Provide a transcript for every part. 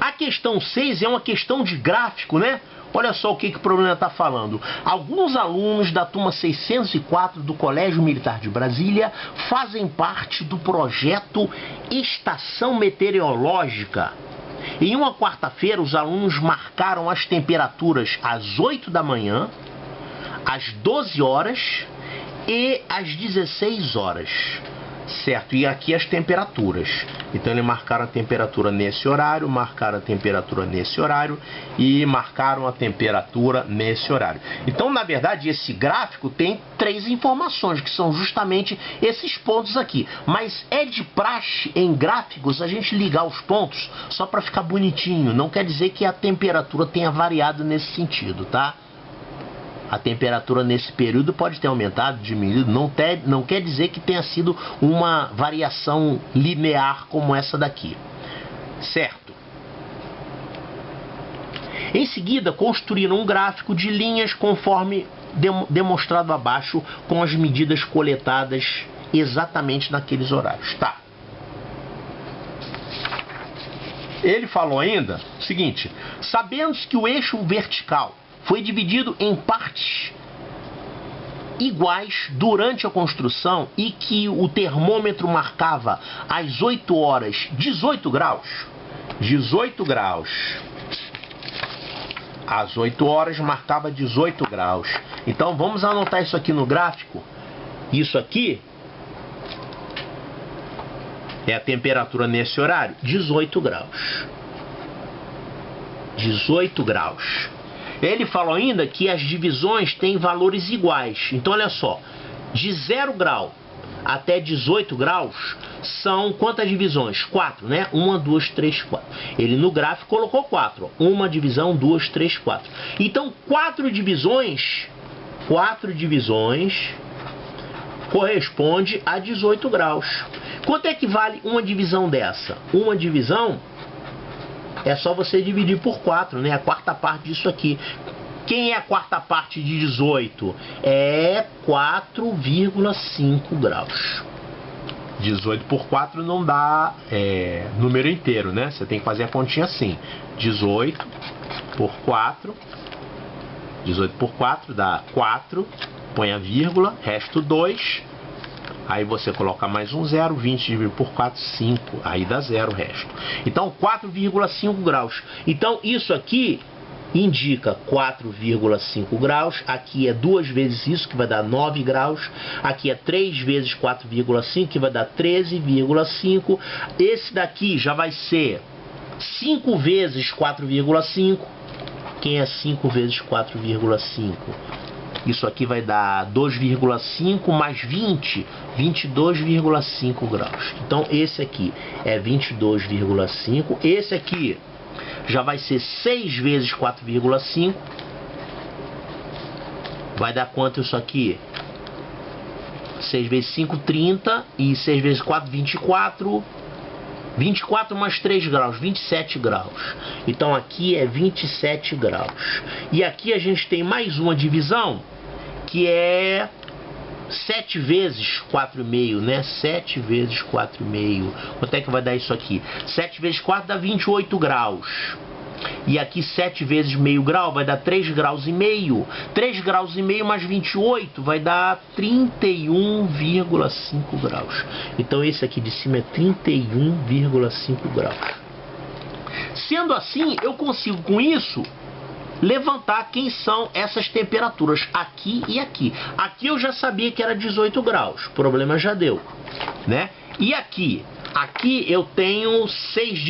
A questão 6 é uma questão de gráfico, né? Olha só o que o problema está falando. Alguns alunos da turma 604 do Colégio Militar de Brasília fazem parte do projeto Estação Meteorológica. Em uma quarta-feira, os alunos marcaram as temperaturas às 8 da manhã, às 12 horas e às 16 horas. Certo, e aqui as temperaturas. Então eles marcaram a temperatura nesse horário, marcaram a temperatura nesse horário e marcaram a temperatura nesse horário. Então, na verdade, esse gráfico tem 3 informações, que são justamente esses pontos aqui. Mas é de praxe em gráficos a gente ligar os pontos só para ficar bonitinho. Não quer dizer que a temperatura tenha variado nesse sentido, tá? A temperatura nesse período pode ter aumentado, diminuído, não quer dizer que tenha sido uma variação linear como essa daqui, certo? Em seguida, construíram um gráfico de linhas conforme demonstrado abaixo, com as medidas coletadas exatamente naqueles horários, tá? Ele falou ainda o seguinte: sabendo que o eixo vertical foi dividido em partes iguais durante a construção e que o termômetro marcava às 8 horas 18 graus. 18 graus. Às 8 horas marcava 18 graus. Então vamos anotar isso aqui no gráfico. Isso aqui é a temperatura nesse horário, 18 graus. 18 graus. Ele falou ainda que as divisões têm valores iguais. Então, olha só, de 0 grau até 18 graus são quantas divisões? 4, né? 1, 2, 3, 4. Ele no gráfico colocou 4. 1 divisão, 2, 3, 4. Então, 4 divisões corresponde a 18 graus. Quanto é que vale uma divisão dessa? Uma divisão é só você dividir por 4, né? A quarta parte disso aqui. Quem é a quarta parte de 18? É 4,5 graus. 18 por 4 não dá número inteiro, né? Você tem que fazer a continha assim. 18 por 4. 18 por 4 dá 4. Põe a vírgula, resto 2. Aí você coloca mais um 0, 20 dividido por 4, 5. Aí dá 0 o resto. Então, 4,5 graus. Então, isso aqui indica 4,5 graus. Aqui é 2 vezes isso, que vai dar 9 graus. Aqui é 3 vezes 4,5, que vai dar 13,5. Esse daqui já vai ser 5 vezes 4,5. Quem é 5 vezes 4,5? Isso aqui vai dar 2,5 mais 20, 22,5 graus. Então, esse aqui é 22,5. Esse aqui já vai ser 6 vezes 4,5. Vai dar quanto isso aqui? 6 vezes 5, 30. E 6 vezes 4, 24. 24 mais 3 graus, 27 graus. Então aqui é 27 graus. E aqui a gente tem mais uma divisão, que é 7 vezes 4,5, né? 7 vezes 4,5. Quanto é que vai dar isso aqui? 7 vezes 4 dá 28 graus. E aqui 7 vezes meio grau vai dar 3 graus e meio. 3 graus e meio mais 28 vai dar 31,5 graus. Então esse aqui de cima é 31,5 graus. Sendo assim, eu consigo com isso levantar quem são essas temperaturas aqui e aqui. Aqui eu já sabia que era 18 graus. O problema já deu, né? E aqui eu tenho 7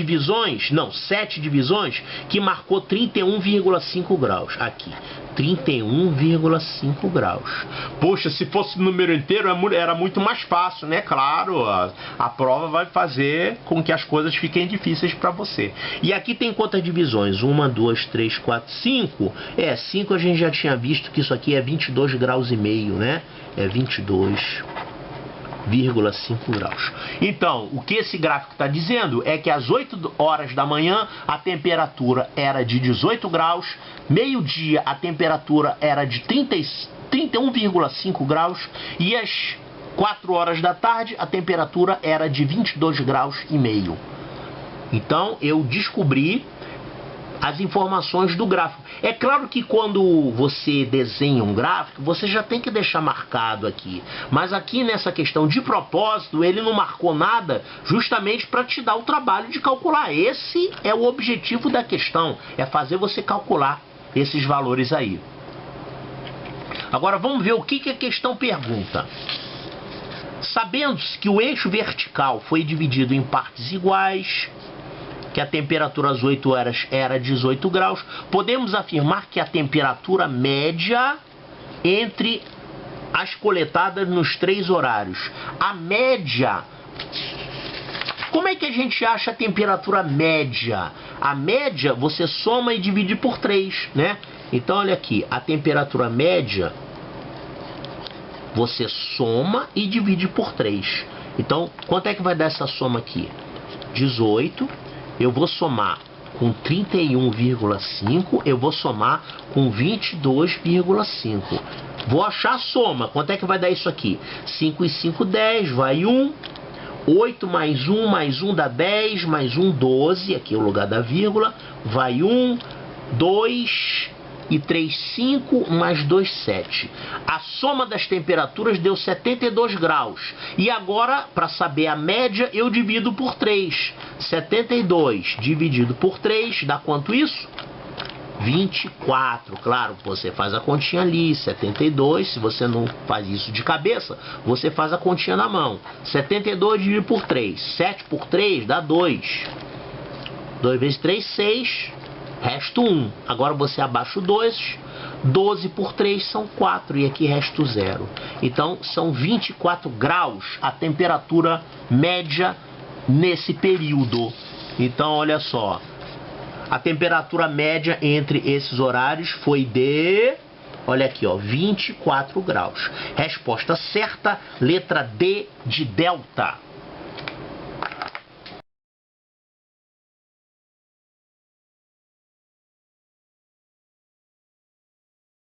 divisões que marcou 31,5 graus. Aqui, 31,5 graus. Poxa, se fosse número inteiro era muito mais fácil, né? Claro, a prova vai fazer com que as coisas fiquem difíceis para você. E aqui tem quantas divisões? 1, 2, 3, 4, 5. 5 a gente já tinha visto que isso aqui é 22 graus e meio, né? É 22,5 graus. Então, o que esse gráfico está dizendo é que às 8 horas da manhã a temperatura era de 18 graus, meio-dia a temperatura era de 31,5 graus e às 4 horas da tarde a temperatura era de 22 graus e meio. Então, eu descobri as informações do gráfico. É claro que quando você desenha um gráfico, você já tem que deixar marcado aqui. Mas aqui nessa questão de propósito, ele não marcou nada justamente para te dar o trabalho de calcular. Esse é o objetivo da questão, é fazer você calcular esses valores aí. Agora vamos ver o que a questão pergunta. Sabendo-se que o eixo vertical foi dividido em partes iguais, que a temperatura às 8 horas era 18 graus, podemos afirmar que a temperatura média entre as coletadas nos 3 horários. A média... Como é que a gente acha a temperatura média? A média você soma e divide por 3, né? Então olha aqui, a temperatura média você soma e divide por 3. Então, quanto é que vai dar essa soma aqui? 18. Eu vou somar com 31,5. Eu vou somar com 22,5. Vou achar a soma. Quanto é que vai dar isso aqui? 5 e 5, 10. Vai 1. 8 mais 1 dá 10. Mais 1, 12. Aqui é o lugar da vírgula. Vai 1, 2... e 3, 5, mais 2, 7. A soma das temperaturas deu 72 graus. E agora, para saber a média, eu divido por 3. 72 dividido por 3 dá quanto isso? 24. Claro, você faz a continha ali. 72, se você não faz isso de cabeça, você faz a continha na mão. 72 dividido por 3. 7 por 3 dá 2. 2 vezes 3, 6. Resto 1. Agora você abaixa o 2. 12 por 3 são 4. E aqui resta o 0. Então são 24 graus a temperatura média nesse período. Então olha só. A temperatura média entre esses horários foi de... Olha aqui, ó, 24 graus. Resposta certa, letra D de delta.